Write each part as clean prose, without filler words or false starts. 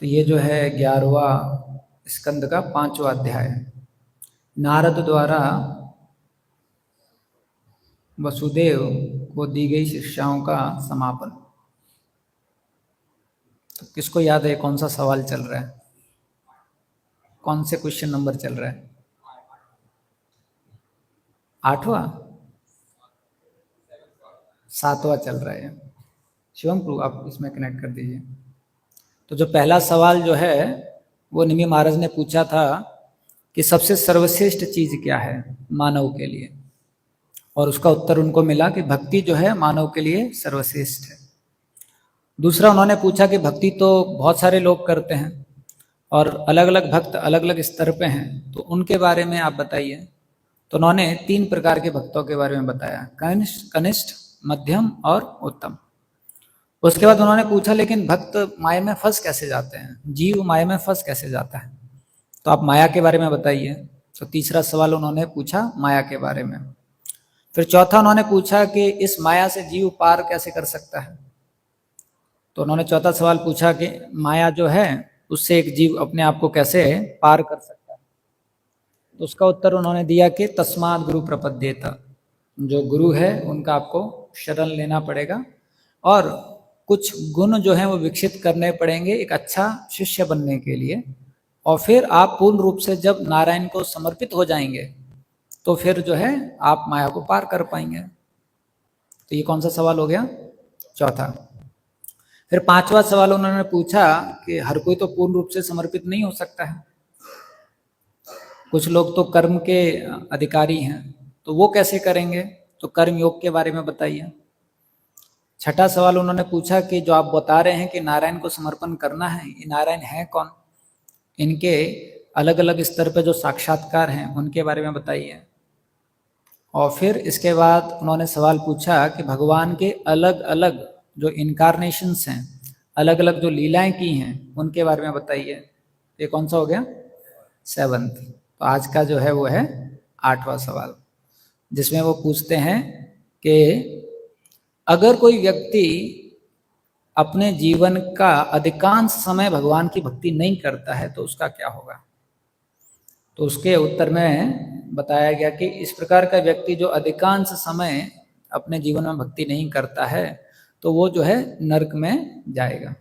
तो ये जो है 11वां स्कंद का 5वां अध्याय है। नारद द्वारा वसुदेव को दी गई शिक्षाओं का समापन। तो किसको याद है कौन सा सवाल चल रहा है, कौन से क्वेश्चन नंबर चल रहा है? 8वां 7वां चल रहा है। शिवम प्रभु आप इसमें कनेक्ट कर दीजिए। तो जो पहला सवाल जो है वो निमि महाराज ने पूछा था कि सबसे सर्वश्रेष्ठ चीज क्या है मानव के लिए, और उसका उत्तर उनको मिला कि भक्ति जो है मानव के लिए सर्वश्रेष्ठ है। दूसरा उन्होंने पूछा कि भक्ति तो बहुत सारे लोग करते हैं और अलग अलग भक्त अलग अलग स्तर पे हैं, तो उनके बारे में आप बताइए। तो उन्होंने 3 प्रकार के भक्तों के बारे में बताया, कनिष्ठ, मध्यम और उत्तम। उसके बाद उन्होंने पूछा लेकिन भक्त माया में फंस कैसे जाते हैं, जीव माया में फंस कैसे जाता है, तो आप माया के बारे में बताइए। तो तीसरा सवाल उन्होंने पूछा माया के बारे में। फिर चौथा उन्होंने पूछा कि इस माया से जीव पार कैसे कर सकता है। तो उन्होंने चौथा सवाल पूछा कि माया जो है उससे एक जीव अपने आप को कैसे पार कर सकता है। तो उसका उत्तर उन्होंने दिया कि तस्मात् गुरु प्रपद्येत, जो गुरु है उनका आपको शरण लेना पड़ेगा और कुछ गुण जो है वो विकसित करने पड़ेंगे एक अच्छा शिष्य बनने के लिए, और फिर आप पूर्ण रूप से जब नारायण को समर्पित हो जाएंगे तो फिर जो है आप माया को पार कर पाएंगे। तो ये कौन सा सवाल हो गया? चौथा। फिर 5वां सवाल उन्होंने पूछा कि हर कोई तो पूर्ण रूप से समर्पित नहीं हो सकता है, कुछ लोग तो कर्म के अधिकारी हैं, तो वो कैसे करेंगे, तो कर्म योग के बारे में बताइए। छठा सवाल उन्होंने पूछा कि जो आप बता रहे हैं कि नारायण को समर्पण करना है, ये नारायण है कौन, इनके अलग अलग स्तर पर जो साक्षात्कार हैं उनके बारे में बताइए। और फिर इसके बाद उन्होंने सवाल पूछा कि भगवान के अलग अलग जो इनकारनेशंस हैं, अलग अलग जो लीलाएं की हैं उनके बारे में बताइए। ये कौन सा हो गया? 7th। तो आज का जो है वो है 8वां सवाल, जिसमें वो पूछते हैं कि अगर कोई व्यक्ति अपने जीवन का अधिकांश समय भगवान की भक्ति नहीं करता है तो उसका क्या होगा। तो उसके उत्तर में बताया गया कि इस प्रकार का व्यक्ति जो अधिकांश समय अपने जीवन में भक्ति नहीं करता है तो वो जो है नरक में जाएगा।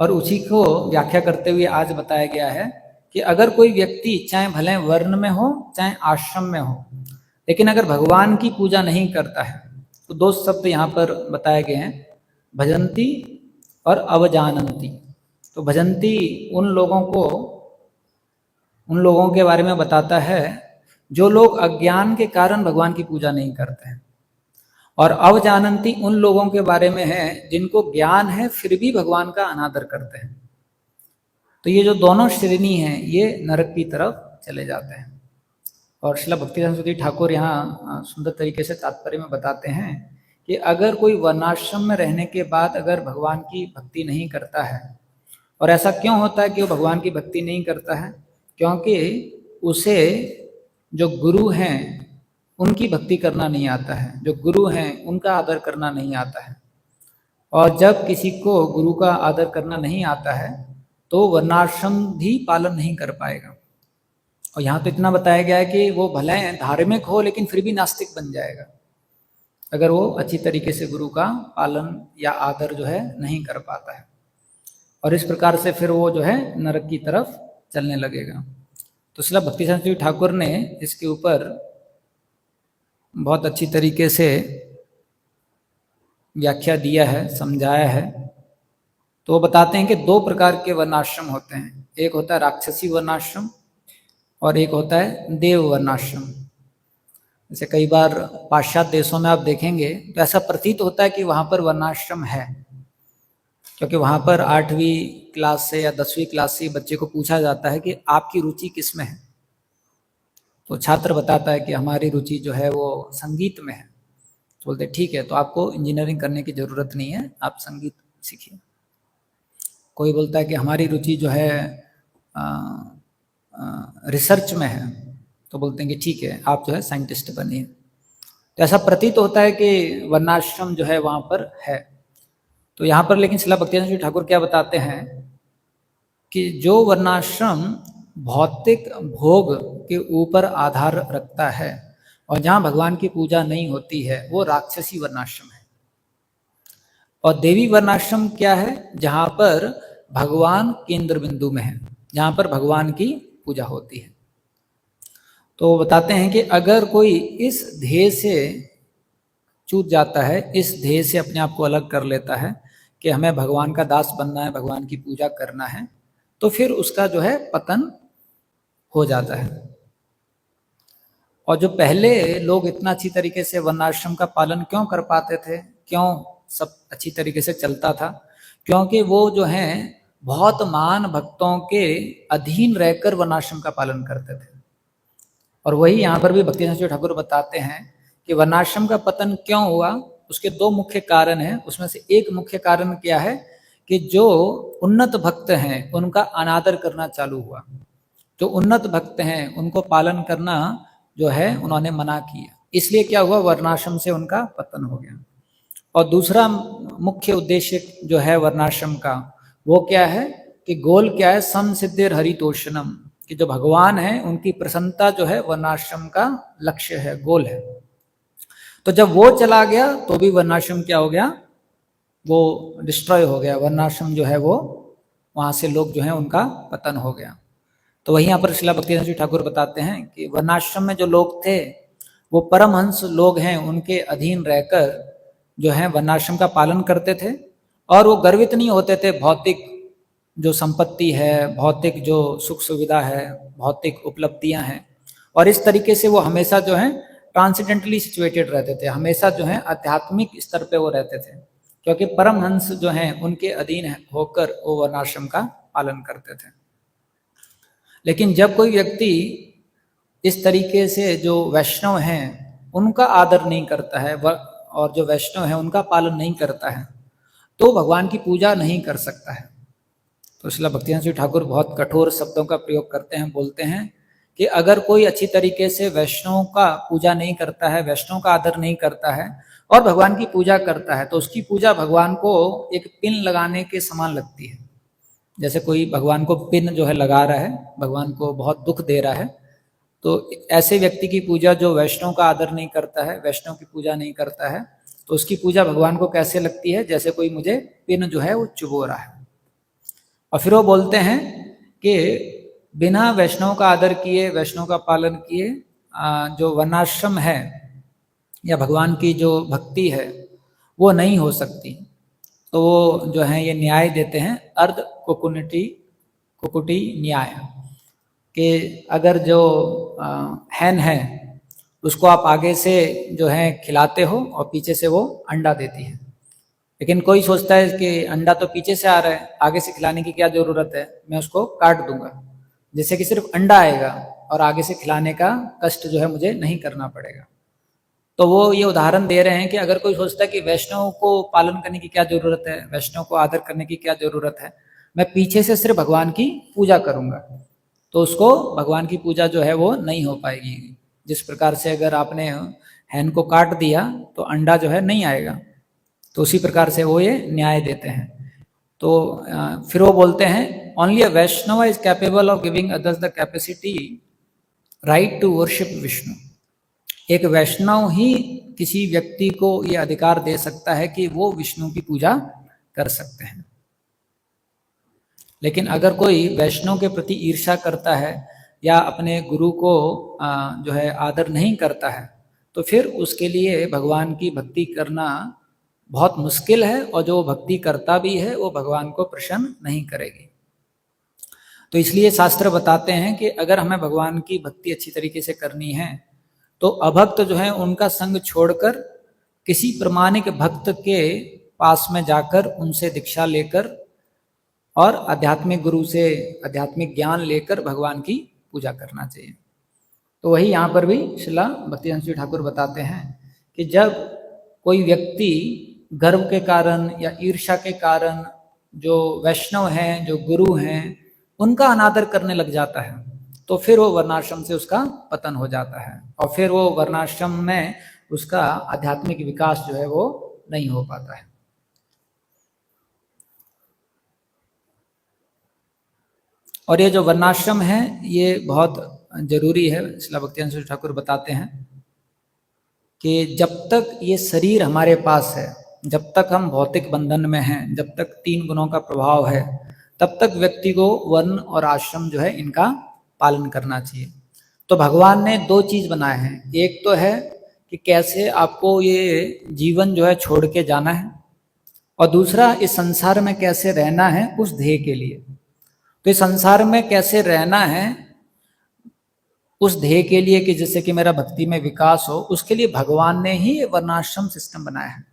और उसी को व्याख्या करते हुए आज बताया गया है कि अगर कोई व्यक्ति चाहे भले वर्ण में हो चाहे आश्रम में हो, लेकिन अगर भगवान की पूजा नहीं करता है तो 2 शब्द यहाँ पर बताए गए हैं, भजंती और अवजानंती। तो भजंती उन लोगों के बारे में बताता है जो लोग अज्ञान के कारण भगवान की पूजा नहीं करते हैं, और अवजानंती उन लोगों के बारे में है जिनको ज्ञान है फिर भी भगवान का अनादर करते हैं। तो ये जो दोनों श्रेणी हैं ये नरक की तरफ चले जाते हैं। और श्रील भक्तिवेदांत सरस्वती ठाकुर यहाँ सुंदर तरीके से तात्पर्य में बताते हैं कि अगर कोई वर्णाश्रम में रहने के बाद अगर भगवान की भक्ति नहीं करता है, और ऐसा क्यों होता है कि वो भगवान की भक्ति नहीं करता है, क्योंकि उसे जो गुरु हैं उनकी भक्ति करना नहीं आता है, जो गुरु हैं उनका आदर करना नहीं आता है। और जब किसी को गुरु का आदर करना नहीं आता है तो वर्णाश्रम भी पालन नहीं कर पाएगा। और यहाँ तो इतना बताया गया है कि वो भले धार्मिक हो लेकिन फिर भी नास्तिक बन जाएगा अगर वो अच्छी तरीके से गुरु का पालन या आदर जो है नहीं कर पाता है, और इस प्रकार से फिर वो जो है नरक की तरफ चलने लगेगा। तो श्रील भक्तिवेदांत सरस्वती ठाकुर ने इसके ऊपर बहुत अच्छी तरीके से व्याख्या दिया है, समझाया है। तो वो बताते हैं कि 2 प्रकार के वर्णाश्रम होते हैं, एक होता है राक्षसी वर्णाश्रम और एक होता है देव वर्णाश्रम। जैसे कई बार पाश्चात्य देशों में आप देखेंगे तो ऐसा प्रतीत होता है कि वहाँ पर वर्णाश्रम है, क्योंकि वहाँ पर 8वीं क्लास से या 10वीं क्लास से बच्चे को पूछा जाता है कि आपकी रुचि किस में है। तो छात्र बताता है कि हमारी रुचि जो है वो संगीत में है। तो बोलते ठीक है, तो आपको इंजीनियरिंग करने की ज़रूरत नहीं है, आप संगीत सीखिए। कोई बोलता है कि हमारी रुचि जो है रिसर्च में है, तो बोलते हैं कि ठीक है आप जो है साइंटिस्ट बनिए। तो ऐसा प्रतीत होता है कि वर्णाश्रम जो है वहाँ पर है। तो यहाँ पर लेकिन श्रील भक्तिवेदांत ठाकुर क्या बताते हैं कि जो वर्णाश्रम भौतिक भोग के ऊपर आधार रखता है और जहाँ भगवान की पूजा नहीं होती है वो राक्षसी वर्णाश्रम है। और देवी वर्णाश्रम क्या है? जहाँ पर भगवान केंद्र बिंदु में है, जहाँ पर भगवान की पूजा होती है। तो बताते हैं कि अगर कोई इस ध्येय से चूक जाता है, इस ध्येय से अपने आप को अलग कर लेता है कि हमें भगवान का दास बनना है, भगवान की पूजा करना है, तो फिर उसका जो है पतन हो जाता है। और जो पहले लोग इतना अच्छी तरीके से वर्णाश्रम का पालन क्यों कर पाते थे, क्यों सब अच्छी तरीके से चलता था? क्योंकि वो जो है बहुत महान भक्तों के अधीन रहकर वर्णाश्रम का पालन करते थे। और वही यहाँ पर भी भक्तिनाथ ठाकुर बताते हैं कि वर्णाश्रम का पतन क्यों हुआ। उसके दो मुख्य कारण हैं। उसमें से एक मुख्य कारण क्या है कि जो उन्नत भक्त हैं उनका अनादर करना चालू हुआ। जो उन्नत भक्त हैं उनको पालन करना जो है उन्होंने मना किया, इसलिए क्या हुआ, वर्णाश्रम से उनका पतन हो गया। और दूसरा मुख्य उद्देश्य जो है वर्णाश्रम का वो क्या है कि गोल क्या है, सम सिद्धिर हरितोषणम, कि जो भगवान है उनकी प्रसन्नता जो है वर्णाश्रम का लक्ष्य है, गोल है। तो जब वो चला गया तो भी वर्णाश्रम क्या हो गया, वो डिस्ट्रॉय हो गया। वर्णाश्रम जो है वो वहां से लोग जो है उनका पतन हो गया। तो वहीं यहाँ पर श्रीला भक्तिनाथ जी ठाकुर बताते हैं कि वर्णाश्रम में जो लोग थे वो परमहंस लोग हैं, उनके अधीन रहकर जो है वर्णाश्रम का पालन करते थे। और वो गर्वित नहीं होते थे भौतिक जो संपत्ति है, भौतिक जो सुख सुविधा है, भौतिक उपलब्धियां हैं। और इस तरीके से वो हमेशा जो है ट्रांसेंडेंटली सिचुएटेड रहते थे, हमेशा जो है आध्यात्मिक स्तर पे वो रहते थे, क्योंकि परमहंस जो हैं उनके अधीन होकर वो वर्णाश्रम का पालन करते थे। लेकिन जब कोई व्यक्ति इस तरीके से जो वैष्णव हैं उनका आदर नहीं करता है और जो वैष्णव है उनका पालन नहीं करता है, तो भगवान की पूजा नहीं कर सकता है। तो श्रील भक्तिनाथ जी ठाकुर बहुत कठोर शब्दों का प्रयोग करते हैं, बोलते हैं कि अगर कोई अच्छी तरीके से वैष्णव का पूजा नहीं करता है, वैष्णव का आदर नहीं करता है और भगवान की पूजा करता है, तो उसकी पूजा भगवान को एक पिन लगाने के समान लगती है। जैसे कोई भगवान को पिन जो है लगा रहा है, भगवान को बहुत दुख दे रहा है, तो ऐसे व्यक्ति की पूजा जो वैष्णव का आदर नहीं करता है, वैष्णव की पूजा नहीं करता है, तो उसकी पूजा भगवान को कैसे लगती है, जैसे कोई मुझे पिन जो है वो चुभो रहा है। और फिर वो बोलते हैं कि बिना वैष्णव का आदर किए, वैष्णव का पालन किए जो वर्णाश्रम है या भगवान की जो भक्ति है वो नहीं हो सकती। तो वो जो है ये न्याय देते हैं अर्ध कुकुटी न्याय, कि अगर जो हैन है उसको आप आगे से जो है खिलाते हो और पीछे से वो अंडा देती है, लेकिन कोई सोचता है कि अंडा तो पीछे से आ रहा है, आगे से खिलाने की क्या जरूरत है, मैं उसको काट दूंगा, जिससे कि सिर्फ अंडा आएगा और आगे से खिलाने का कष्ट जो है मुझे नहीं करना पड़ेगा। तो वो ये उदाहरण दे रहे हैं कि अगर कोई सोचता है कि वैष्णव को पालन करने की क्या जरूरत है, वैष्णव को आदर करने की क्या जरूरत है, मैं पीछे से सिर्फ भगवान की पूजा करूंगा, तो उसको भगवान की पूजा जो है वो नहीं हो पाएगी। जिस प्रकार से अगर आपने हैन को काट दिया तो अंडा जो है नहीं आएगा, तो उसी प्रकार से वो ये न्याय देते हैं। तो फिर वो बोलते हैं only a Vaishnav is capable of giving others the capacity right to worship Vishnu. एक वैष्णव ही किसी व्यक्ति को ये अधिकार दे सकता है कि वो विष्णु की पूजा कर सकते हैं। लेकिन अगर कोई वैष्णव के प्रति ईर्ष्या करता है या अपने गुरु को जो है आदर नहीं करता है, तो फिर उसके लिए भगवान की भक्ति करना बहुत मुश्किल है, और जो भक्ति करता भी है वो भगवान को प्रसन्न नहीं करेगी। तो इसलिए शास्त्र बताते हैं कि अगर हमें भगवान की भक्ति अच्छी तरीके से करनी है तो अभक्त जो है उनका संग छोड़कर किसी प्रमाणिक भक्त के पास में जाकर उनसे दीक्षा लेकर और आध्यात्मिक गुरु से आध्यात्मिक ज्ञान लेकर भगवान की पूजा करना चाहिए। तो वही यहाँ पर भी श्रीला भक्तिनाथ जी ठाकुर बताते हैं कि जब कोई व्यक्ति गर्व के कारण या ईर्ष्या के कारण जो वैष्णव हैं, जो गुरु हैं, उनका अनादर करने लग जाता है, तो फिर वो वर्णाश्रम से उसका पतन हो जाता है और फिर वो वर्णाश्रम में उसका आध्यात्मिक विकास जो है वो नहीं हो पाता है। और ये जो वर्णाश्रम है ये बहुत जरूरी है। श्रील भक्तिवेदांत सूरी ठाकुर बताते हैं कि जब तक ये शरीर हमारे पास है, जब तक हम भौतिक बंधन में हैं, जब तक 3 गुणों का प्रभाव है, तब तक व्यक्ति को वर्ण और आश्रम जो है इनका पालन करना चाहिए। तो भगवान ने 2 चीज बनाए हैं। एक तो है कि कैसे आपको ये जीवन जो है छोड़ के जाना है, और दूसरा इस संसार में कैसे रहना है उस ध्येय के लिए। तो इस संसार में कैसे रहना है उस ध्येय के लिए कि जिससे कि मेरा भक्ति में विकास हो, उसके लिए भगवान ने ही वर्णाश्रम सिस्टम बनाया है।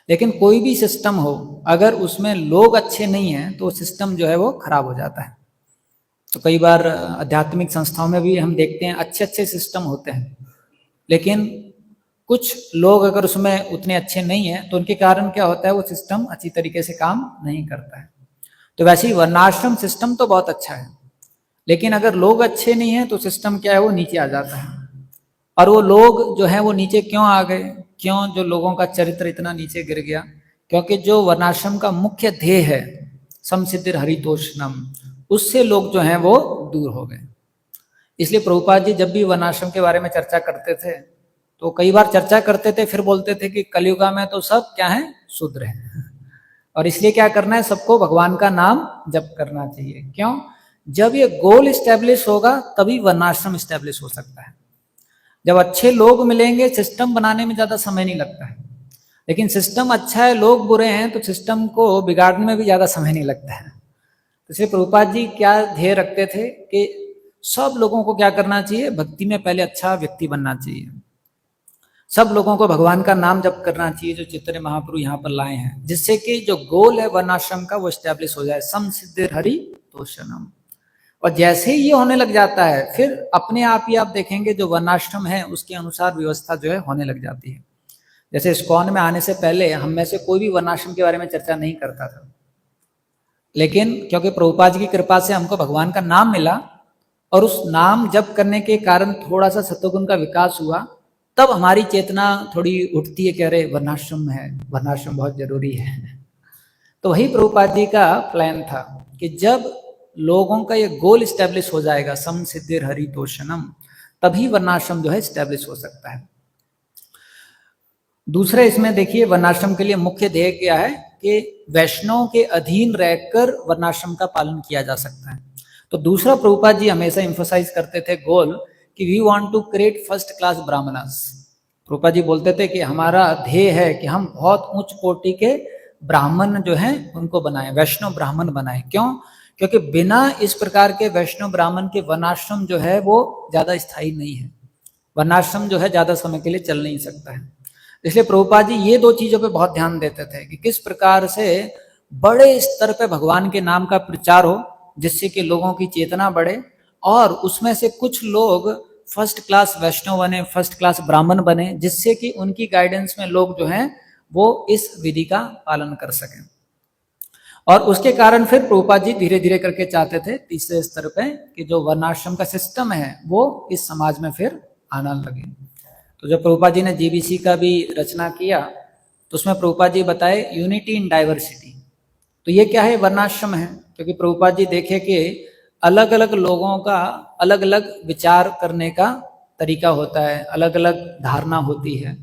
लेकिन कोई भी सिस्टम हो, अगर उसमें लोग अच्छे नहीं हैं तो सिस्टम जो है वो खराब हो जाता है। तो कई बार आध्यात्मिक संस्थाओं में भी हम देखते हैं अच्छे अच्छे सिस्टम होते हैं, लेकिन कुछ लोग अगर उसमें उतने अच्छे नहीं हैं तो उनके कारण क्या होता है, वो सिस्टम अच्छी तरीके से काम नहीं करता है। तो वैसे ही वर्णाश्रम सिस्टम तो बहुत अच्छा है, लेकिन अगर लोग अच्छे नहीं हैं तो सिस्टम क्या है, वो नीचे आ जाता है। और वो लोग जो है वो नीचे क्यों आ गए, क्यों जो लोगों का चरित्र इतना नीचे गिर गया? क्योंकि जो वर्णाश्रम का मुख्य ध्येय है समसिद्धिर हरितोषणम, उससे लोग जो हैं वो दूर हो गए। इसलिए प्रभुपाद जी जब भी वर्णाश्रम के बारे में चर्चा करते थे तो कई बार चर्चा करते थे, फिर बोलते थे कि कलयुगा में तो सब क्या है, शूद्र हैं, और इसलिए क्या करना है, सबको भगवान का नाम जप करना चाहिए। क्यों? जब ये गोल स्टैब्लिश होगा तभी वर्णाश्रम स्टैब्लिश हो सकता है। जब अच्छे लोग मिलेंगे, सिस्टम बनाने में ज्यादा समय नहीं लगता है। लेकिन सिस्टम अच्छा है, लोग बुरे हैं, तो सिस्टम को बिगाड़ने में भी ज्यादा समय नहीं लगता है। तो इसलिए प्रभुपाद जी क्या ध्येय रखते थे कि सब लोगों को क्या करना चाहिए, भक्ति में पहले अच्छा व्यक्ति बनना चाहिए। सब लोगों को भगवान का नाम जप करना चाहिए, जो चैतन्य महाप्रभु यहाँ पर लाए हैं, जिससे कि जो गोल है वर्णाश्रम का वो स्टैब्लिश हो जाए, सम सिद्धिर हरि तोषणम। और जैसे ही ये होने लग जाता है, फिर अपने आप ही आप देखेंगे जो वर्णाश्रम है उसके अनुसार व्यवस्था जो है होने लग जाती है। जैसे इस्कॉन में आने से पहले हम में से कोई भी वर्णाश्रम के बारे में चर्चा नहीं करता था, लेकिन क्योंकि प्रभुपाद जी की कृपा से हमको भगवान का नाम मिला और उस नाम जप करने के कारण थोड़ा सा सत्वगुण का विकास हुआ, तब हमारी चेतना थोड़ी उठती है कि अरे वर्णाश्रम है, वर्णाश्रम बहुत जरूरी है। तो वही प्रभुपाद जी का प्लान था कि जब लोगों का ये गोल स्टैब्लिश हो जाएगा, सम सिद्धिर हरितोषणम, तभी वर्णाश्रम जो है स्टैब्लिश हो सकता है। दूसरे इसमें देखिए वर्णाश्रम के लिए मुख्य ध्येय क्या है कि वैष्णव के अधीन रहकर वर्णाश्रम का पालन किया जा सकता है। तो दूसरा प्रभुपाद जी हमेशा इंफोसाइज करते थे गोल कि we want to create first class Brahmanas. Prabhupada ji बोलते थे कि हमारा ध्येय है कि हम बहुत उच्च कोटि के ब्राह्मण जो हैं उनको बनाएं, वैष्णव ब्राह्मण बनाएं। क्यों? क्योंकि बिना इस प्रकार के वैष्णव ब्राह्मण के वर्णाश्रम जो है वो ज्यादा स्थायी नहीं है। वर्णाश्रम जो है ज्यादा समय के लिए चल नहीं सकता है। इसलिए प्रभुपाद जी ये 2 चीजों पे बहुत ध्यान देते थे कि किस प्रकार से बड़े स्तर पे भगवान के नाम का प्रचार हो, जिससे कि लोगों की चेतना बढ़े, और उसमें से कुछ लोग फर्स्ट क्लास वैष्णव बने, फर्स्ट क्लास ब्राह्मण बने, जिससे कि उनकी गाइडेंस में लोग जो हैं वो इस विधि का पालन कर सकें। और उसके कारण फिर प्रभुपाद जी धीरे धीरे करके चाहते थे तीसरे स्तर पे कि जो वर्णाश्रम का सिस्टम है वो इस समाज में फिर आना लगे। तो जब प्रभुपाद जी ने जीबीसी का भी रचना किया तो उसमें प्रभुपाद जी बताए यूनिटी इन डाइवर्सिटी। तो ये क्या है, वर्णाश्रम है, क्योंकि प्रभुपाद जी देखे कि अलग अलग लोगों का अलग अलग विचार करने का तरीका होता है, अलग अलग धारणा होती है।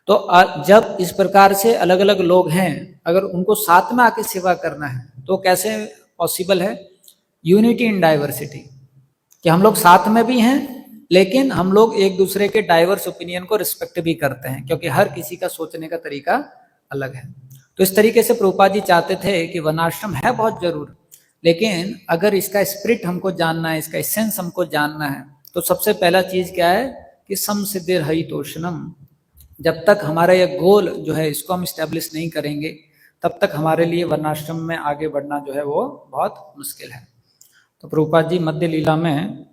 तो जब इस प्रकार से अलग अलग लोग हैं, अगर उनको साथ में आके सेवा करना है तो कैसे पॉसिबल है? यूनिटी इन डाइवर्सिटी, कि हम लोग साथ में भी हैं लेकिन हम लोग एक दूसरे के डाइवर्स ओपिनियन को रिस्पेक्ट भी करते हैं, क्योंकि हर किसी का सोचने का तरीका अलग है। तो इस तरीके से प्रभुपाद जी चाहते थे कि वर्णाश्रम है बहुत जरूर, लेकिन अगर इसका स्पिरिट हमको जानना है, इसका एसेंस हमको जानना है, तो सबसे पहला चीज क्या है कि सम सिद्धिर हरितोषणम। जब तक हमारा यह गोल जो है इसको हम स्टैब्लिश नहीं करेंगे, तब तक हमारे लिए वर्णाश्रम में आगे बढ़ना जो है वो बहुत मुश्किल है। तो प्रभुपाद जी मध्य लीला में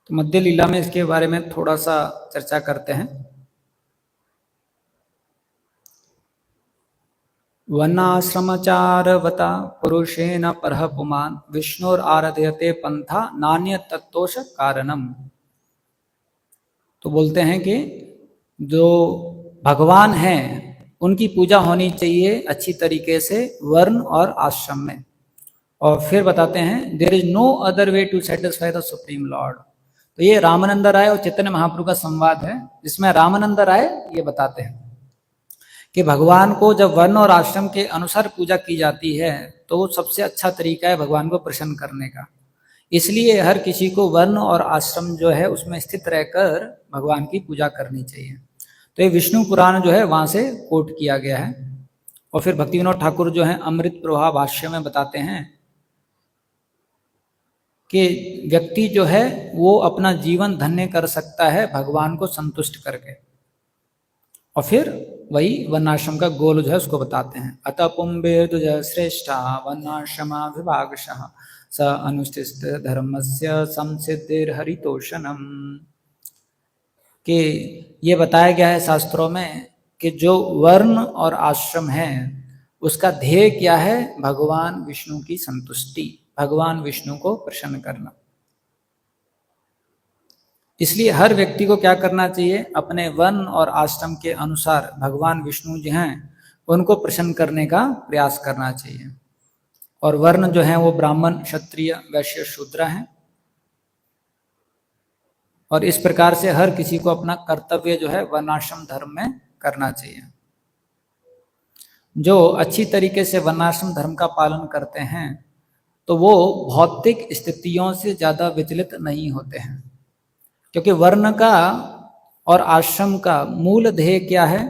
तो मध्य लीला में इसके बारे में थोड़ा सा चर्चा करते हैं। वर्णाश्रमचारवता पुरुषेण परः पुमान् विष्णुर आराध्यते पंथा नान्य तत्तोष कारणम। तो बोलते हैं कि जो भगवान हैं उनकी पूजा होनी चाहिए अच्छी तरीके से वर्ण और आश्रम में। और फिर बताते हैं there is no other way to satisfy the supreme lord. तो ये रामानंद राय और चैतन्य महाप्रभु का संवाद है, जिसमें रामानंद राय ये बताते हैं कि भगवान को जब वर्ण और आश्रम के अनुसार पूजा की जाती है तो सबसे अच्छा तरीका है भगवान को प्रसन्न करने का। इसलिए हर किसी को वर्ण और आश्रम जो है उसमें स्थित रहकर भगवान की पूजा करनी चाहिए। तो ये विष्णु पुराण जो है वहां से कोट किया गया है। और फिर भक्ति विनोद ठाकुर जो है अमृत प्रवाह भाष्य में बताते हैं कि व्यक्ति जो है वो अपना जीवन धन्य कर सकता है भगवान को संतुष्ट करके। और फिर वही वर्णाश्रम का गोल जो है उसको बताते हैं। अतः पुंबेर्दुज श्रेष्ठा वर्णाश्रमा विभागशः स अनुष्ठित धर्मस्य संसिद्धिर्हरितोषणम। कि ये बताया गया है शास्त्रों में कि जो वर्ण और आश्रम है उसका ध्येय क्या है, भगवान विष्णु की संतुष्टि, भगवान विष्णु को प्रसन्न करना। इसलिए हर व्यक्ति को क्या करना चाहिए, अपने वर्ण और आश्रम के अनुसार भगवान विष्णु जो हैं उनको प्रसन्न करने का प्रयास करना चाहिए। और वर्ण जो है वो ब्राह्मण, क्षत्रिय, वैश्य, शूद्र हैं। और इस प्रकार से हर किसी को अपना कर्तव्य जो है वर्णाश्रम धर्म में करना चाहिए। जो अच्छी तरीके से वर्णाश्रम धर्म का पालन करते हैं तो वो भौतिक स्थितियों से ज़्यादा विचलित नहीं होते हैं, क्योंकि वर्ण का और आश्रम का मूल ध्येय क्या है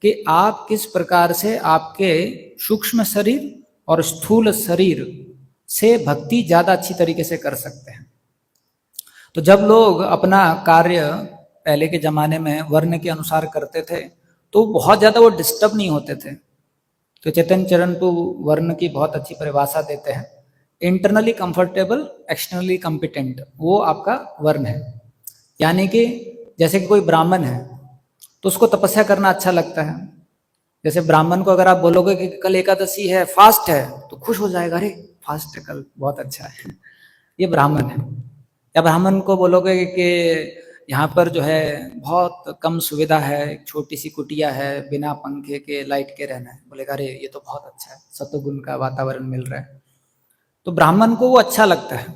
कि आप किस प्रकार से आपके सूक्ष्म शरीर और स्थूल शरीर से भक्ति ज़्यादा अच्छी तरीके से कर सकते हैं। तो जब लोग अपना कार्य पहले के ज़माने में वर्ण के अनुसार करते थे तो बहुत ज़्यादा वो डिस्टर्ब नहीं होते थे। तो चैतन्य चरण टू वर्ण की बहुत अच्छी परिभाषा देते हैं, इंटरनली कंफर्टेबल, एक्सटर्नली कॉम्पिटेंट, वो आपका वर्ण है। यानी कि जैसे कि कोई ब्राह्मण है तो उसको तपस्या करना अच्छा लगता है। जैसे ब्राह्मण को अगर आप बोलोगे कि कल एकादशी है, फास्ट है, तो खुश हो जाएगा, अरे फास्ट है कल, बहुत अच्छा है, ये ब्राह्मण है। या ब्राह्मण को बोलोगे कि यहाँ पर जो है बहुत कम सुविधा है, एक छोटी सी कुटिया है, बिना पंखे के, लाइट के रहना है, बोलेगा अरे ये तो बहुत अच्छा है, सतोगुण का वातावरण मिल रहा है। तो ब्राह्मण को वो अच्छा लगता है,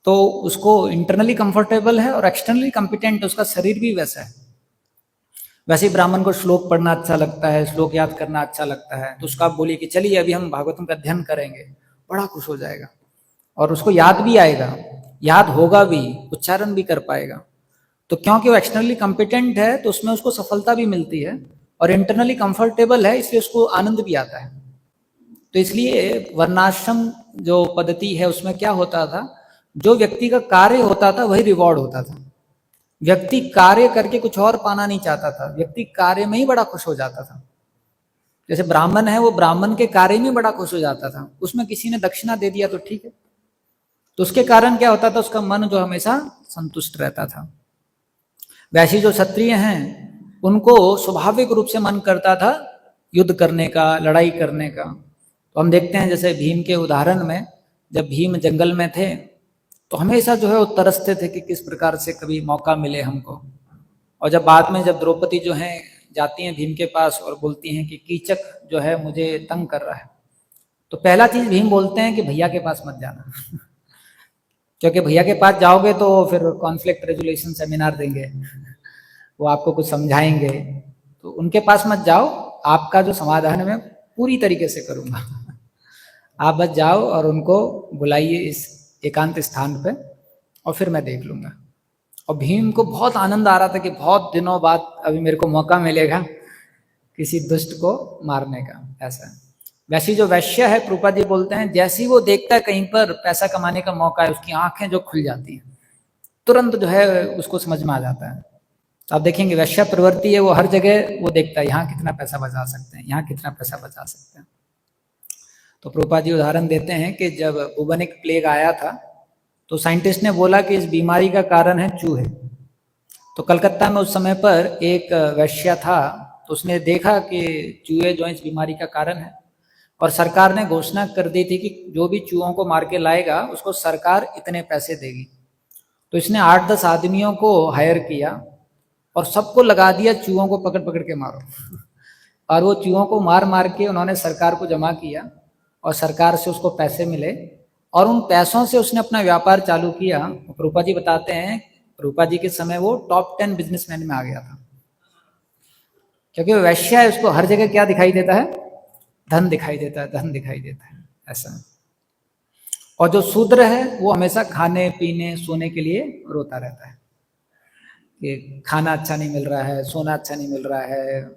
तो उसको इंटरनली कंफर्टेबल है और एक्सटर्नली कॉम्पिटेंट, उसका शरीर भी वैसा है। वैसे ही ब्राह्मण को श्लोक पढ़ना अच्छा लगता है, श्लोक याद करना अच्छा लगता है, तो उसको आप बोलिए कि चलिए अभी हम भागवतम का अध्ययन करेंगे, बड़ा खुश हो जाएगा और उसको याद भी आएगा, याद होगा भी, उच्चारण भी कर पाएगा। तो क्योंकि वो एक्सटर्नली कॉम्पिटेंट है तो उसमें उसको सफलता भी मिलती है, और इंटरनली कंफर्टेबल है इसलिए उसको आनंद भी आता है। तो इसलिए वर्णाश्रम जो पद्धति है उसमें क्या होता था, जो व्यक्ति का कार्य होता था वही रिवॉर्ड होता था। व्यक्ति कार्य करके कुछ और पाना नहीं चाहता था, व्यक्ति कार्य में ही बड़ा खुश हो जाता था। जैसे ब्राह्मण है, वो ब्राह्मण के कार्य में बड़ा खुश हो जाता था, उसमें किसी ने दक्षिणा दे दिया तो ठीक है, तो उसके कारण क्या होता था, उसका मन जो हमेशा संतुष्ट रहता था। वैसे जो क्षत्रिय हैं उनको स्वाभाविक रूप से मन करता था युद्ध करने का, लड़ाई करने का। तो हम देखते हैं जैसे भीम के उदाहरण में, जब भीम जंगल में थे तो हमेशा जो है वो तरसते थे कि किस प्रकार से कभी मौका मिले हमको। और जब बाद में जब द्रौपदी जो है जाती हैं भीम के पास और बोलती हैं कि कीचक जो है मुझे तंग कर रहा है, तो पहला चीज भीम बोलते हैं कि भैया के पास मत जाना क्योंकि भैया के पास जाओगे तो फिर कॉन्फ्लिक्ट रेजोल्यूशन सेमिनार देंगे, वो आपको कुछ समझाएंगे, तो उनके पास मत जाओ, आपका जो समाधान है मैं पूरी तरीके से करूंगा आप बस जाओ और उनको बुलाइए इस एकांत स्थान पे और फिर मैं देख लूंगा। और भीम को बहुत आनंद आ रहा था कि बहुत दिनों बाद अभी मेरे को मौका मिलेगा किसी दुष्ट को मारने का, ऐसा। वैसे जो वैश्य है, प्रभुपाद जी बोलते हैं, जैसे ही वो देखता है कहीं पर पैसा कमाने का मौका है, उसकी आंखें जो खुल जाती हैं, तुरंत जो है उसको समझ में आ जाता है। तो आप देखेंगे वैश्य प्रवृत्ति है, वो हर जगह वो देखता है यहाँ कितना पैसा बचा सकते हैं, यहाँ कितना पैसा बचा सकते हैं। तो प्रभुपाद जी उदाहरण देते हैं कि जब बुबनिक प्लेग आया था तो साइंटिस्ट ने बोला कि इस बीमारी का कारण है चूहे। तो कलकत्ता में उस समय पर एक वैश्य था, तो उसने देखा कि चूहे जो है इस बीमारी का कारण है, और सरकार ने घोषणा कर दी थी कि जो भी चूहों को मार के लाएगा उसको सरकार इतने पैसे देगी। तो इसने 8-10 आदमियों को हायर किया और सबको लगा दिया चूहों को पकड़ पकड़ के मारो और वो चूहों को मार मार के उन्होंने सरकार को जमा किया और सरकार से उसको पैसे मिले और उन पैसों से उसने अपना व्यापार चालू किया। रूपा जी बताते हैं, रूपा जी के समय वो टॉप 10 बिजनेसमैन में आ गया था, क्योंकि वैश्य है, उसको हर जगह क्या दिखाई देता है? धन दिखाई देता है, धन दिखाई देता है ऐसा। और जो शूद्र है वो हमेशा खाने पीने सोने के लिए रोता रहता है कि खाना अच्छा नहीं मिल रहा है, सोना अच्छा नहीं मिल रहा है,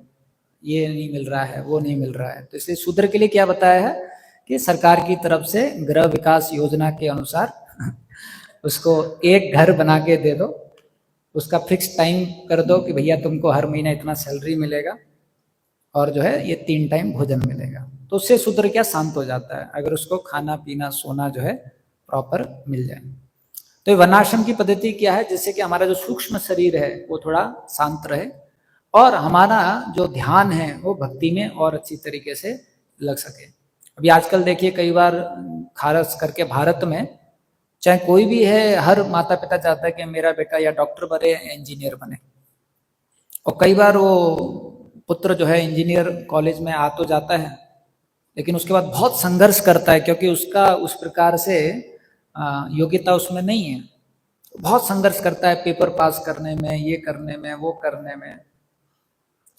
ये नहीं मिल रहा है, वो नहीं मिल रहा है। तो इसलिए शूद्र के लिए क्या बताया है कि सरकार की तरफ से गृह विकास योजना के अनुसार उसको एक घर बना के दे दो, उसका फिक्स टाइम कर दो कि भैया तुमको हर महीना इतना सैलरी मिलेगा और जो है ये 3 टाइम भोजन मिलेगा। तो उससे शूद्र क्या शांत हो जाता है, अगर उसको खाना पीना सोना जो है प्रॉपर मिल जाए। तो वर्णाश्रम की पद्धति क्या है, जिससे कि हमारा जो सूक्ष्म शरीर है वो थोड़ा शांत रहे और हमारा जो ध्यान है वो भक्ति में और अच्छी तरीके से लग सके। अभी आजकल देखिए कई बार खास करके भारत में चाहे कोई भी है, हर माता पिता चाहता है कि मेरा बेटा या डॉक्टर बने या इंजीनियर बने, और कई बार वो पुत्र जो है इंजीनियर कॉलेज में आ तो जाता है लेकिन उसके बाद बहुत संघर्ष करता है क्योंकि उसका उस प्रकार से योग्यता उसमें नहीं है। बहुत संघर्ष करता है पेपर पास करने में, ये करने में, वो करने में।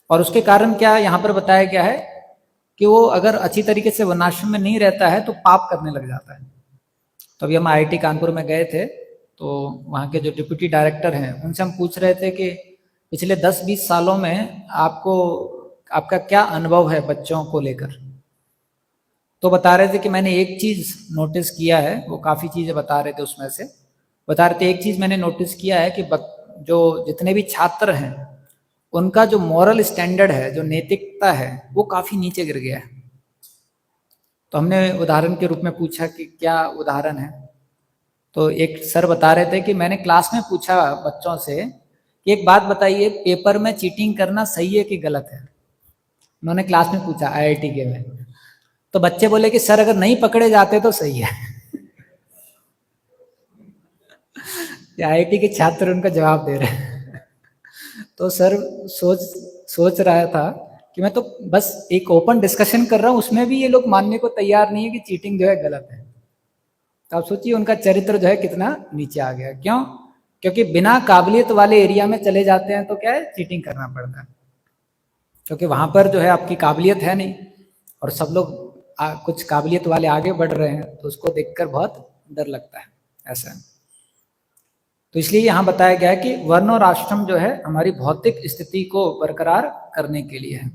और उसके कारण क्या यहाँ पर बताया गया है कि वो अगर अच्छी तरीके से वर्णाश्रम में नहीं रहता है तो पाप करने लग जाता है। तो अभी हम IIT कानपुर में गए थे, तो वहाँ के जो डिप्यूटी डायरेक्टर हैं उनसे हम पूछ रहे थे कि पिछले 10-20 सालों में आपका क्या अनुभव है बच्चों को लेकर। तो बता रहे थे कि मैंने एक चीज़ नोटिस किया है, वो काफ़ी चीज़ें बता रहे थे, उसमें से बता रहे थे एक चीज़ मैंने नोटिस किया है कि जो जितने भी छात्र हैं उनका जो मॉरल स्टैंडर्ड है, जो नैतिकता है, वो काफ़ी नीचे गिर गया है। तो हमने उदाहरण के रूप में पूछा कि क्या उदाहरण है। तो एक सर बता रहे थे कि मैंने क्लास में पूछा बच्चों से कि एक बात बताइए, पेपर में चीटिंग करना सही है कि गलत है। उन्होंने क्लास में पूछा IIT के में, तो बच्चे बोले कि सर अगर नहीं पकड़े जाते तो सही है। IIT के छात्र उनका जवाब दे रहे हैं। तो सर सोच रहा था कि मैं तो बस एक ओपन डिस्कशन कर रहा हूँ, उसमें भी ये लोग मानने को तैयार नहीं है कि चीटिंग जो है गलत है। तो आप सोचिए उनका चरित्र जो है कितना नीचे आ गया। क्यों? क्योंकि बिना काबिलियत वाले एरिया में चले जाते हैं तो क्या है, चीटिंग करना पड़ता है, क्योंकि वहां पर जो है आपकी काबिलियत है नहीं और सब लोग कुछ काबिलियत वाले आगे बढ़ रहे हैं, तो उसको देखकर बहुत डर लगता है ऐसा। तो इसलिए यहाँ बताया गया है कि वर्ण और आश्रम जो है हमारी भौतिक स्थिति को बरकरार करने के लिए है।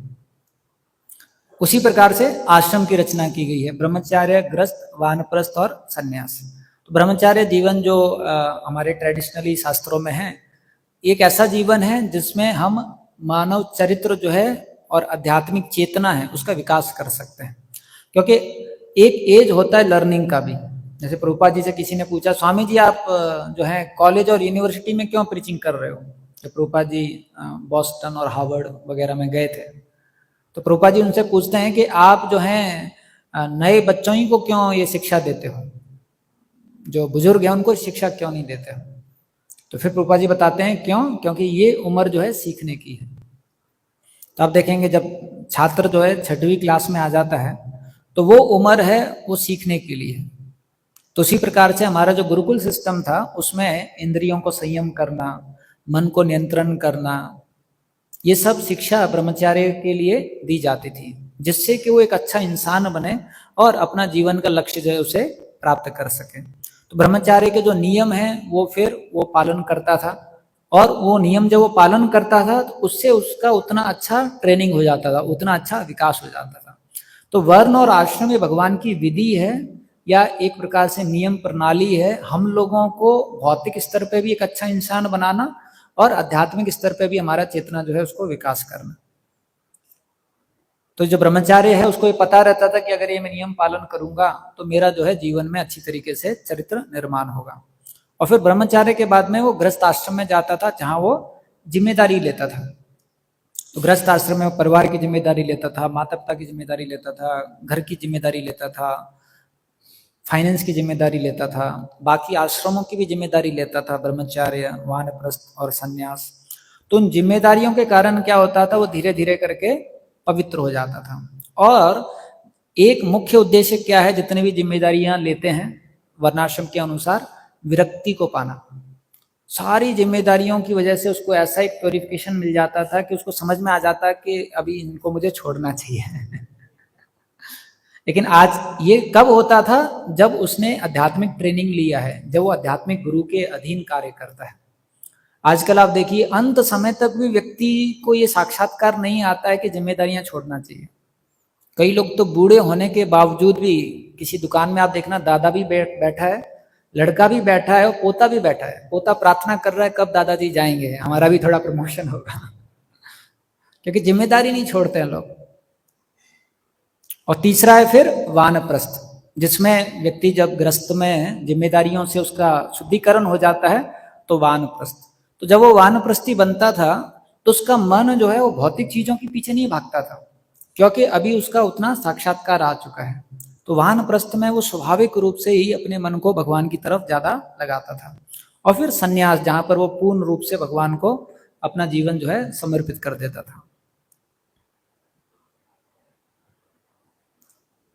उसी प्रकार से आश्रम की रचना की गई है, ब्रह्मचार्य, गृहस्थ, वानप्रस्थ और संन्यास। तो ब्रह्मचार्य जीवन जो हमारे ट्रेडिशनली शास्त्रों में है, एक ऐसा जीवन है जिसमें हम मानव चरित्र जो है और आध्यात्मिक चेतना है उसका विकास कर सकते हैं। क्योंकि एक एज होता है लर्निंग का भी। जैसे प्रभुपाद जी से किसी ने पूछा, स्वामी जी आप जो है कॉलेज और यूनिवर्सिटी में क्यों प्रीचिंग कर रहे हो? जब प्रभुपाद जी बॉस्टन और हार्वर्ड वगैरह में गए थे, तो प्रभुपाद जी उनसे पूछते हैं कि आप जो हैं नए बच्चों ही को क्यों ये शिक्षा देते हो, जो बुजुर्ग हैं उनको शिक्षा क्यों नहीं देते हो? तो फिर प्रभुपाद जी बताते हैं क्यों, क्योंकि ये उम्र जो है सीखने की है। तो आप देखेंगे जब छात्र जो है 6वीं क्लास में आ जाता है तो वो उम्र है वो सीखने के लिए। तो उसी प्रकार से हमारा जो गुरुकुल सिस्टम था उसमें इंद्रियों को संयम करना, मन को नियंत्रण करना, ये सब शिक्षा ब्रह्मचार्य के लिए दी जाती थी, जिससे कि वो एक अच्छा इंसान बने और अपना जीवन का लक्ष्य जो है उसे प्राप्त कर सके। तो ब्रह्मचार्य के जो नियम हैं वो फिर वो पालन करता था, और वो नियम जब वो पालन करता था तो उससे उसका उतना अच्छा ट्रेनिंग हो जाता था, उतना अच्छा विकास हो जाता था। तो वर्ण और आश्रम ये भगवान की विधि है या एक प्रकार से नियम प्रणाली है, हम लोगों को भौतिक स्तर पे भी एक अच्छा इंसान बनाना और आध्यात्मिक स्तर पे भी हमारा चेतना जो है उसको विकास करना। तो जो ब्रह्मचार्य है उसको ये पता रहता था कि अगर ये मैं नियम पालन करूंगा तो मेरा जो है जीवन में अच्छी तरीके से चरित्र निर्माण होगा। और फिर ब्रह्मचार्य के बाद में वो गृहस्थ आश्रम में जाता था, जहाँ वो जिम्मेदारी लेता था। तो गृहस्थ आश्रम में वो परिवार की जिम्मेदारी लेता था, माता पिता की जिम्मेदारी लेता था, घर की जिम्मेदारी लेता था, फाइनेंस की जिम्मेदारी लेता था, बाकी आश्रमों की भी जिम्मेदारी लेता था, ब्रह्मचार्य, वानप्रस्थ और संन्यास। तो उन जिम्मेदारियों के कारण क्या होता था, वो धीरे धीरे करके पवित्र हो जाता था। और एक मुख्य उद्देश्य क्या है, जितने भी जिम्मेदारियां लेते हैं वर्णाश्रम के अनुसार, विरक्ति को पाना। सारी जिम्मेदारियों की वजह से उसको ऐसा एक प्योरिफिकेशन मिल जाता था कि उसको समझ में आ जाता कि अभी इनको मुझे छोड़ना चाहिए। लेकिन आज ये कब होता था, जब उसने आध्यात्मिक ट्रेनिंग लिया है, जब वो आध्यात्मिक गुरु के अधीन कार्य करता है। आजकल आप देखिए, अंत समय तक भी व्यक्ति को ये साक्षात्कार नहीं आता है कि जिम्मेदारियां छोड़ना चाहिए। कई लोग तो बूढ़े होने के बावजूद भी, किसी दुकान में आप देखना, दादा भी बैठा है, लड़का भी बैठा है और पोता भी बैठा है। पोता प्रार्थना कर रहा है, कब दादाजी जाएंगे, हमारा भी थोड़ा प्रमोशन होगा। क्योंकि जिम्मेदारी नहीं छोड़ते हैं लोग। और तीसरा है फिर वानप्रस्थ, जिसमें व्यक्ति जब ग्रस्त में जिम्मेदारियों से उसका शुद्धिकरण हो जाता है, तो वानप्रस्थ। तो जब वो वानप्रस्थी बनता था, तो उसका मन जो है वो भौतिक चीजों के पीछे नहीं भागता था, क्योंकि अभी उसका उतना साक्षात्कार आ चुका है। तो वानप्रस्थ में वो स्वाभाविक रूप से ही अपने मन को भगवान की तरफ ज्यादा लगाता था। और फिर संन्यास, जहां पर वो पूर्ण रूप से भगवान को अपना जीवन जो है समर्पित कर देता था।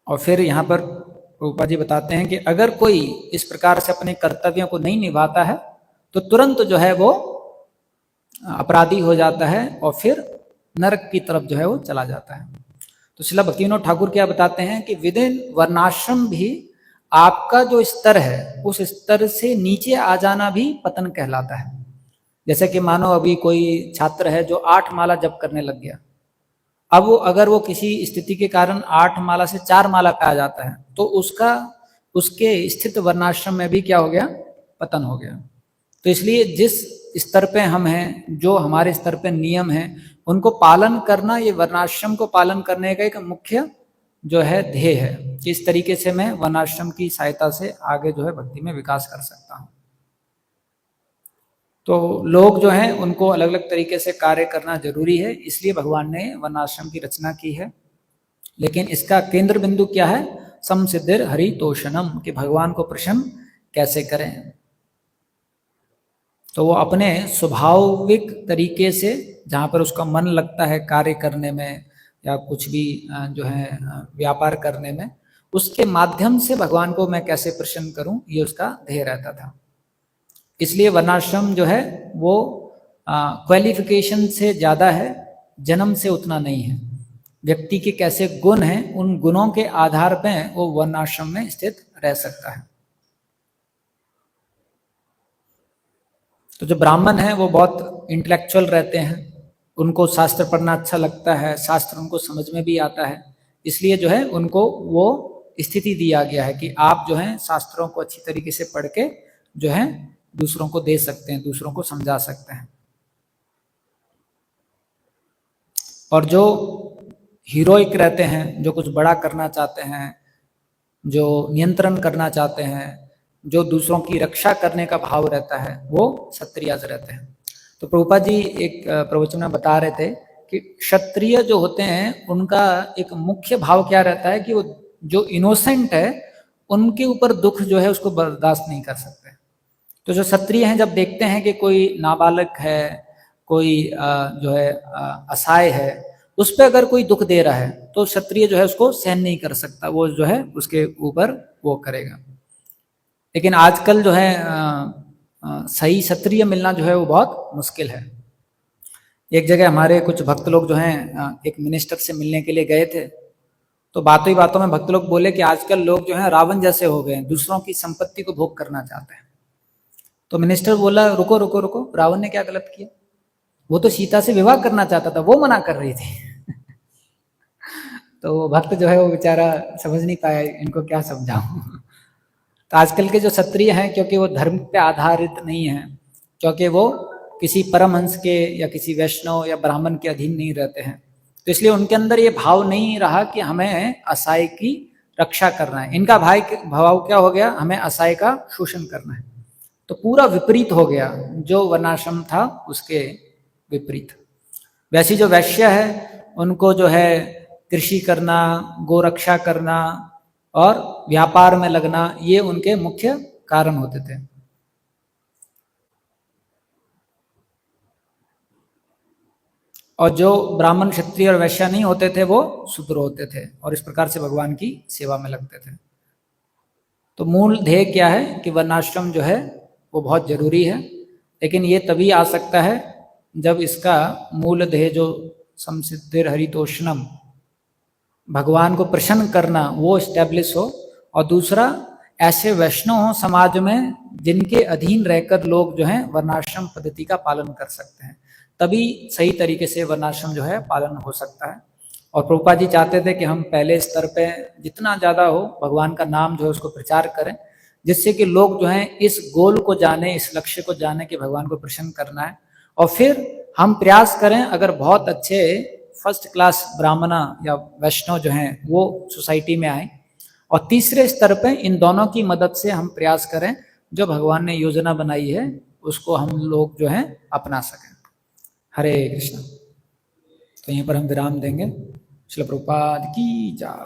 और फिर यहाँ पर प्रभुपाद जी बताते हैं कि अगर कोई इस प्रकार से अपने कर्तव्यों को नहीं निभाता है, तो तुरंत जो है वो अपराधी हो जाता है और फिर नरक की तरफ जो है वो चला जाता है। तो श्रील भक्तिविनोद ठाकुर क्या बताते हैं कि विदिन वर्णाश्रम भी आपका जो स्तर है, उस स्तर से नीचे आ जाना भी पतन कहलाता है। जैसे कि मानो अभी कोई छात्र है जो 8 माला जप करने लग गया, अब वो अगर वो किसी स्थिति के कारण 8 माला से 4 माला पे आ जाता है, तो उसके स्थित वर्णाश्रम में भी क्या हो गया, पतन हो गया। तो इसलिए जिस स्तर पे हम हैं, जो हमारे स्तर पे नियम है, उनको पालन करना, ये वर्णाश्रम को पालन करने का एक मुख्य जो है ध्येय है कि इस तरीके से मैं वर्णाश्रम की सहायता से आगे जो है भक्ति में विकास कर सकता हूँ। तो लोग जो हैं उनको अलग अलग तरीके से कार्य करना जरूरी है, इसलिए भगवान ने वर्णाश्रम की रचना की है। लेकिन इसका केंद्र बिंदु क्या है, समसिद्धिर हरितोषणम, कि भगवान को प्रसन्न कैसे करें। तो वो अपने स्वाभाविक तरीके से, जहाँ पर उसका मन लगता है कार्य करने में या कुछ भी जो है व्यापार करने में, उसके माध्यम से भगवान को मैं कैसे प्रसन्न करूं, ये उसका ध्येय रहता था। इसलिए वर्णाश्रम जो है वो क्वालिफिकेशन से ज़्यादा है, जन्म से उतना नहीं है। व्यक्ति के कैसे गुण हैं, उन गुणों के आधार पर वो वर्णाश्रम में स्थित रह सकता है। तो जो ब्राह्मण हैं वो बहुत इंटेलेक्चुअल रहते हैं, उनको शास्त्र पढ़ना अच्छा लगता है, शास्त्र उनको समझ में भी आता है, इसलिए जो है उनको वो स्थिति दिया गया है कि आप जो है शास्त्रों को अच्छी तरीके से पढ़ के जो है दूसरों को दे सकते हैं, दूसरों को समझा सकते हैं। और जो हीरोइक रहते हैं, जो कुछ बड़ा करना चाहते हैं, जो नियंत्रण करना चाहते हैं, जो दूसरों की रक्षा करने का भाव रहता है, वो क्षत्रियाज रहते हैं। तो प्रभुपाद जी एक प्रवचन में बता रहे थे कि क्षत्रिय जो होते हैं उनका एक मुख्य भाव क्या रहता है कि वो जो इनोसेंट है उनके ऊपर दुख जो है उसको बर्दाश्त नहीं कर सकते। तो जो क्षत्रिय हैं जब देखते हैं कि कोई नाबालक है, कोई जो है असहाय है, उस पर अगर कोई दुख दे रहा है तो क्षत्रिय जो है उसको सहन नहीं कर सकता, वो जो है उसके ऊपर वो करेगा। लेकिन आजकल जो है सही क्षत्रिय मिलना जो है वो बहुत मुश्किल है। एक जगह हमारे कुछ भक्त लोग जो हैं एक मिनिस्टर से मिलने के लिए गए थे, तो बातों ही बातों में भक्त लोग बोले कि आजकल लोग जो हैं रावण जैसे हो गए हैं, दूसरों की संपत्ति को भोग करना चाहते हैं। तो मिनिस्टर बोला रुको रुको रुको, रावण ने क्या गलत किया, वो तो सीता से विवाह करना चाहता था, वो मना कर रही थी। तो भक्त जो है वो बेचारा समझ नहीं पाया, इनको क्या समझाऊं। तो आजकल के जो क्षत्रिय हैं, क्योंकि वो धर्म पे आधारित नहीं है, क्योंकि वो किसी परमहंस के या किसी वैष्णव या ब्राह्मण के अधीन नहीं रहते हैं, तो इसलिए उनके अंदर ये भाव नहीं रहा कि हमें असहाय की रक्षा करना है। इनका भाव क्या हो गया, हमें असहाय का शोषण करना है। तो पूरा विपरीत हो गया, जो वर्णाश्रम था उसके विपरीत। वैसी जो वैश्य है उनको जो है कृषि करना, गोरक्षा करना और व्यापार में लगना, ये उनके मुख्य कारण होते थे। और जो ब्राह्मण, क्षत्रिय और वैश्य नहीं होते थे वो शूद्र होते थे और इस प्रकार से भगवान की सेवा में लगते थे। तो मूल ध्येय क्या है कि वर्णाश्रम जो है वो बहुत जरूरी है, लेकिन ये तभी आ सकता है जब इसका मूल ध्येय जो संसिद्धिर हरितोष्णम, भगवान को प्रसन्न करना, वो स्टैब्लिश हो। और दूसरा, ऐसे वैष्णव हो समाज में जिनके अधीन रहकर लोग जो हैं वर्णाश्रम पद्धति का पालन कर सकते हैं, तभी सही तरीके से वर्णाश्रम जो है पालन हो सकता है। और प्रभुपाद जी चाहते थे कि हम पहले स्तर पे जितना ज़्यादा हो भगवान का नाम जो है उसको प्रचार करें, जिससे कि लोग जो हैं इस गोल को जाने, इस लक्ष्य को जाने कि भगवान को प्रसन्न करना है। और फिर हम प्रयास करें, अगर बहुत अच्छे फर्स्ट क्लास ब्राह्मणा या वैष्णव जो हैं वो सोसाइटी में आए, और तीसरे स्तर पे इन दोनों की मदद से हम प्रयास करें जो भगवान ने योजना बनाई है उसको हम लोग जो हैं अपना सकें। हरे कृष्ण। तो यहीं पर हम विराम देंगे। श्रील प्रभुपाद की जय।